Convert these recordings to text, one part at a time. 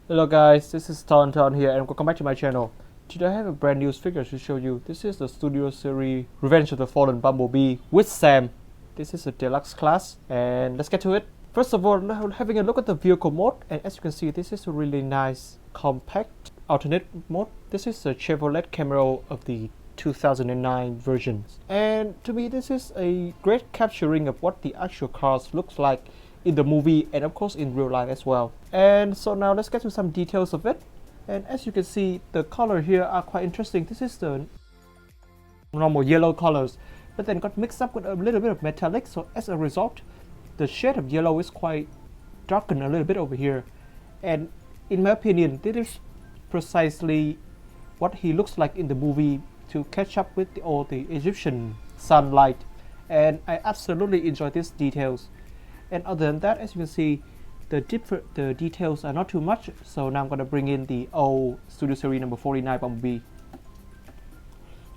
Hello guys, this is TonTon here and welcome back to my channel. Today I have a brand new figure to show you. This is the Studio Series Revenge of the Fallen Bumblebee with Sam. This is a deluxe class and let's get to it. First of all, having a look at the vehicle mode, and as you can see, this is a really nice compact alternate mode. This is a Chevrolet Camaro of the 2009 versions, and to me this is a great capturing of what the actual cars looks like in the movie and of course in real life as well. And so now let's get to some details of it. And as you can see, the color here are quite interesting. This is the normal yellow colors, but then got mixed up with a little bit of metallic, so as a result the shade of yellow is quite darkened a little bit over here. And in my opinion, this is precisely what he looks like in the movie to catch up with all the Egyptian sunlight, and I absolutely enjoy these details. And other than that, as you can see, the details are not too much. So now I'm going to bring in the old Studio Series number 49 Bumblebee.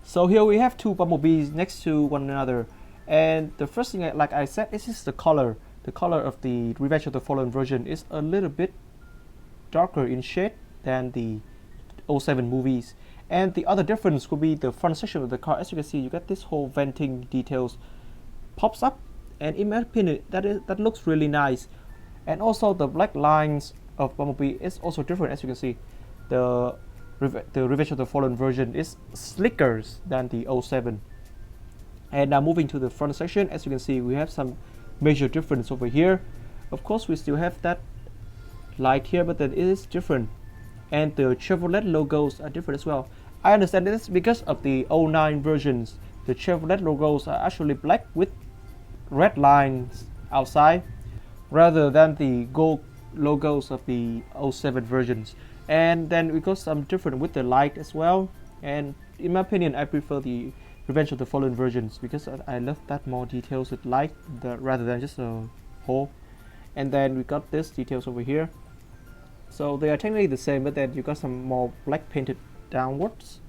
So here we have two Bumblebees next to one another, and the first thing, like I said, is just the color. The color of the Revenge of the Fallen version is a little bit darker in shade than the 07 movies. And the other difference could be the front section of the car. As you can see, you got this whole venting details pops up, and in my opinion that looks really nice. And also the black lines of Bumblebee is also different. As you can see, the Revenge of the Fallen version is slicker than the 07. And now moving to the front section, as you can see, we have some major difference over here. Of course, we still have that light here, but then it is different, and the Chevrolet logos are different as well. I understand this because of the 09 versions. The Chevrolet logos are actually black with red lines outside, rather than the gold logos of the 07 versions. And then we got some different with the light as well. And in my opinion, I prefer the Revenge of the Fallen versions because I love that more details with light rather than just a hole. And then we got this details over here. So they are technically the same, but then you got some more black painted downwards,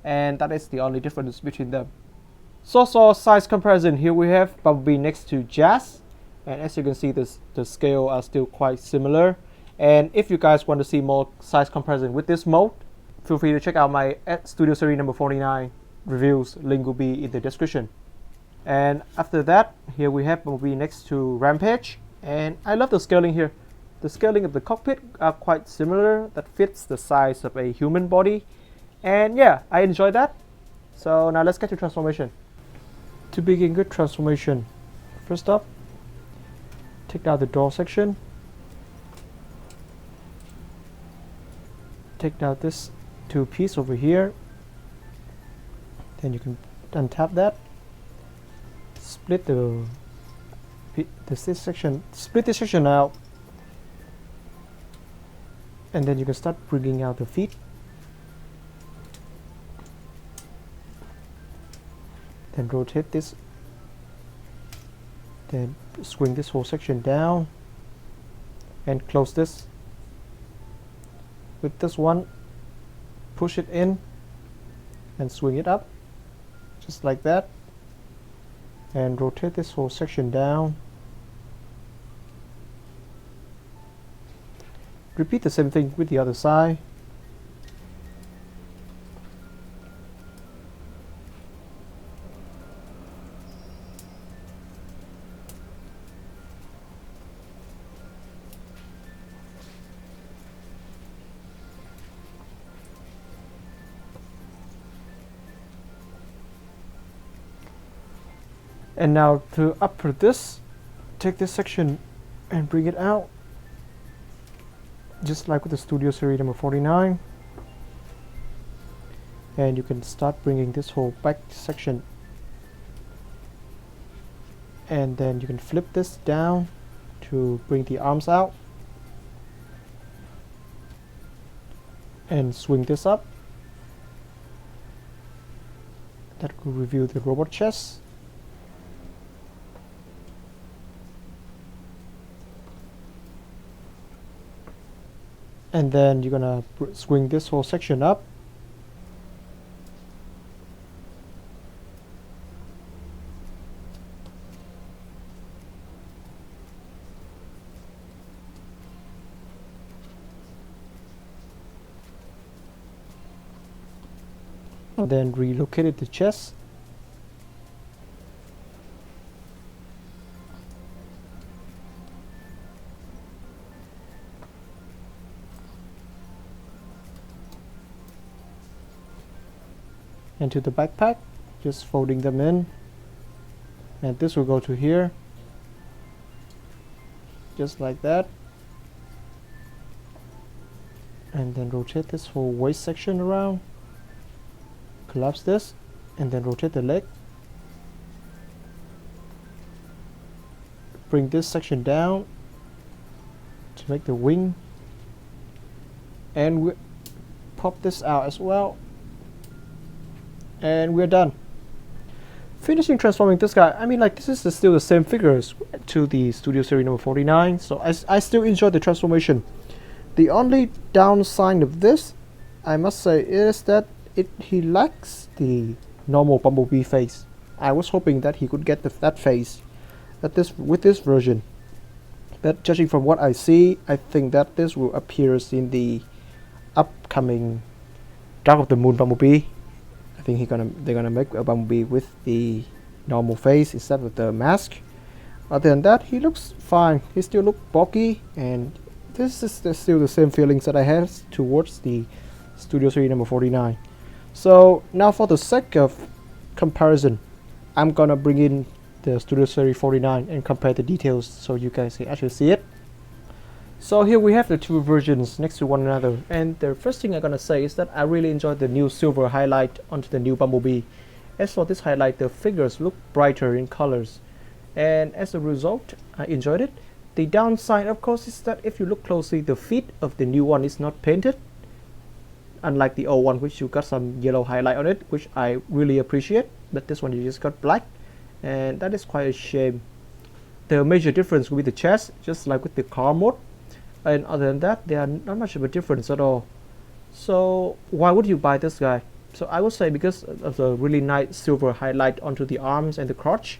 and that is the only difference between them. So size comparison, here we have Bumblebee next to Jazz, and as you can see, the scale are still quite similar. And if you guys want to see more size comparison with this mode, feel free to check out my Studio Series number 49 reviews. Link will be in the description. And after that, here we have Bumblebee next to Rampage, and I love the scaling here. The scaling of the cockpit are quite similar, that fits the size of a human body, and yeah, I enjoy that. So now let's get to transformation. To begin good transformation, first up, take out the door section, take out this two piece over here, then you can untap that, split this section out, and then you can start bringing out the feet. Then rotate this, then swing this whole section down and close this. With this one, push it in and swing it up just like that, and rotate this whole section down. Repeat the same thing with the other side. And now to upper this, take this section and bring it out, just like with the Studio Series number 49. And you can start bringing this whole back section, and then you can flip this down to bring the arms out, and swing this up. That will reveal the robot chest. And then you're gonna swing this whole section up, and then relocated the chest. Into the backpack, just folding them in, and this will go to here, just like that, and then rotate this whole waist section around, collapse this, and then rotate the leg, bring this section down to make the wing, and we pop this out as well. And we're done. Finishing transforming this guy. I mean, like, this is still the same figures to the Studio Series number 49, so I still enjoy the transformation. The only downside of this, I must say, is that he lacks the normal Bumblebee face. I was hoping that he could get that face with this version, but judging from what I see, I think that this will appear in the upcoming Dark of the Moon Bumblebee. I think they're gonna make a Bumblebee with the normal face instead of the mask. Other than that, he looks fine. He still looks bulky, and this is still the same feelings that I have towards the Studio Series number 49. So now, for the sake of comparison, I'm gonna bring in the Studio Series 49 and compare the details so you guys can actually see it. So here we have the two versions next to one another, and the first thing I'm gonna say is that I really enjoyed the new silver highlight onto the new Bumblebee. As for this highlight, the figures look brighter in colors, and as a result, I enjoyed it. The downside, of course, is that if you look closely, the feet of the new one is not painted, unlike the old one, which you got some yellow highlight on it, which I really appreciate. But this one you just got black, and that is quite a shame. The major difference will be the chest, just like with the car mode. And other than that, there are not much of a difference at all. So why would you buy this guy? So I would say because of the really nice silver highlight onto the arms and the crotch,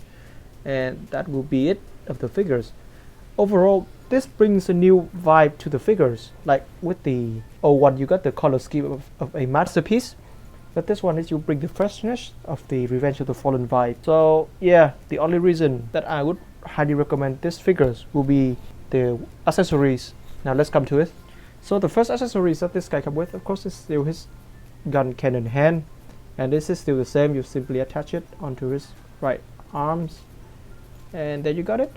and that will be it of the figures. Overall, this brings a new vibe to the figures. Like with the old one, you got the color scheme of a masterpiece, but this one is you bring the freshness of the Revenge of the Fallen vibe. So yeah, the only reason that I would highly recommend this figures will be the accessories. Now let's come to it. So the first accessories that this guy comes with, of course, is still his gun cannon hand, and this is still the same. You simply attach it onto his right arms, and there you got it.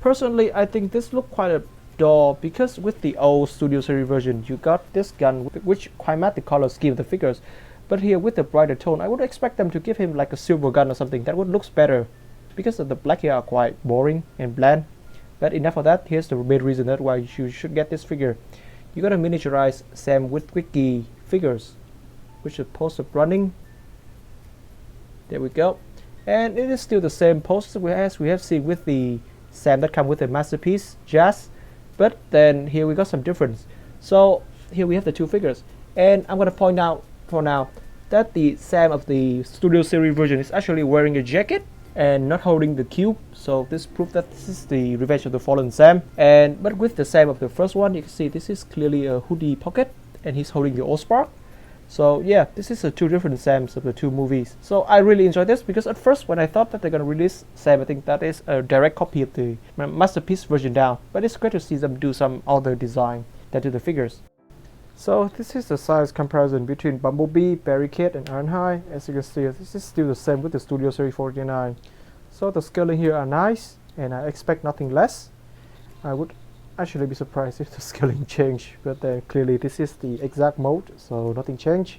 Personally, I think this look quite a dull, because with the old Studio Series version, you got this gun which quite matched the color scheme of the figures, but here with the brighter tone, I would expect them to give him like a silver gun or something that would look better, because of the black here are quite boring and bland. But enough of that. Here's the main reason that why you should get this figure. You gotta miniaturize Sam Witwicky figures, which is pose of running. There we go, and it is still the same pose as we have seen with the Sam that come with the masterpiece Jazz, but then here we got some difference. So here we have the two figures, and I'm gonna point out for now that the Sam of the Studio Series version is actually wearing a jacket and not holding the cube, so this proves that this is the Revenge of the Fallen Sam. But with the Sam of the first one, you can see this is clearly a hoodie pocket, and he's holding the Allspark. So yeah, this is the two different Sams of the two movies. So I really enjoyed this, because at first when I thought that they're gonna release Sam, I think that is a direct copy of the masterpiece version down. But it's great to see them do some other design than to the figures. So this is the size comparison between Bumblebee, Barricade, and Ironhide. As you can see, this is still the same with the Studio Series 49. So the scaling here are nice, and I expect nothing less. I would actually be surprised if the scaling changed, but clearly this is the exact mode, so nothing changed.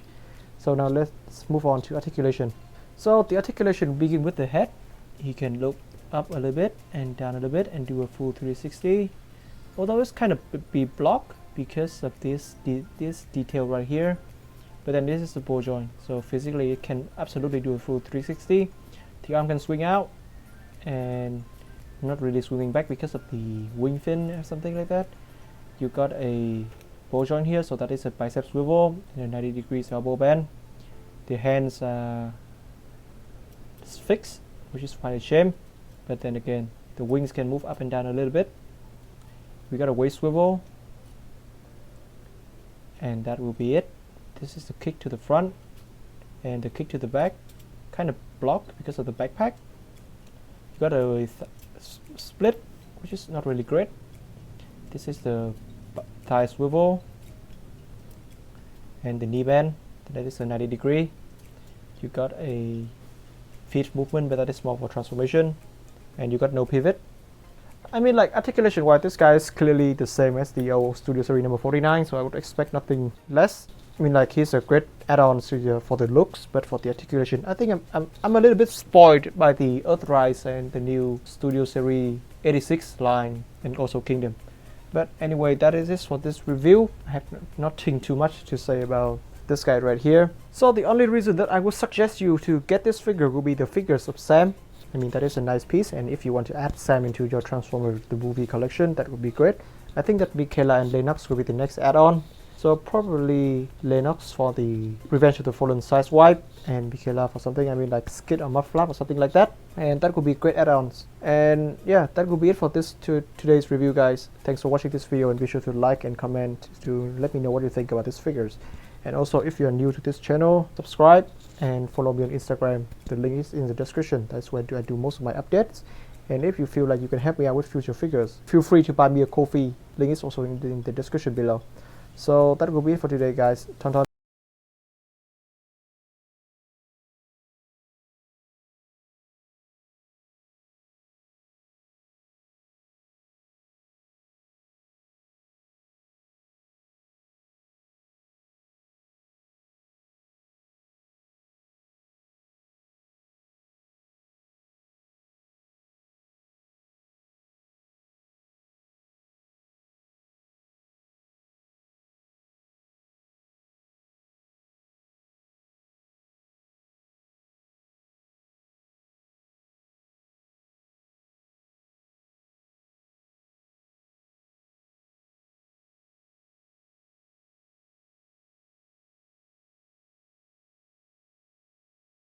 So now let's move on to articulation. So the articulation begin with the head. He can look up a little bit and down a little bit and do a full 360. Although it's kind of be blocked because of this detail right here, but then this is the ball joint, so physically it can absolutely do a full 360. The arm can swing out and not really swinging back because of the wing fin or something like that. You got a ball joint here, so that is a bicep swivel and a 90 degrees elbow bend. The hands are fixed, which is quite a shame, but then again the wings can move up and down a little bit. We got a waist swivel, and that will be it. This is the kick to the front, and the kick to the back kind of blocked because of the backpack. You got a split, which is not really great. This is the thigh swivel and the knee bend. That is a 90 degree. You got a feet movement, but that is more for transformation, and you got no pivot. I mean, like, articulation wise, this guy is clearly the same as the old Studio Series number 49, so I would expect nothing less. I mean, like, he's a great add-on for the looks, but for the articulation, I think I'm a little bit spoiled by the Earthrise and the new Studio Series 86 line, and also Kingdom. But anyway, that is it for this review. I have nothing too much to say about this guy right here. So the only reason that I would suggest you to get this figure will be the figures of Sam. I mean, that is a nice piece, and if you want to add Sam into your Transformers the movie collection, that would be great. I think that Michaela and Lennox will be the next add-on. So probably Lennox for the Revenge of the Fallen size wipe, and Michaela for something, I mean, like skid or mud flap or something like that. And that would be great add-ons. And yeah, that would be it for today's review, guys. Thanks for watching this video, and be sure to like and comment to let me know what you think about these figures. And also, if you are new to this channel, subscribe and follow me on Instagram. The link is in the description. That's where I do most of my updates. And if you feel like you can help me out with future figures, feel free to buy me a coffee. Link is also in the description below. So that will be it for today, guys. TonTon.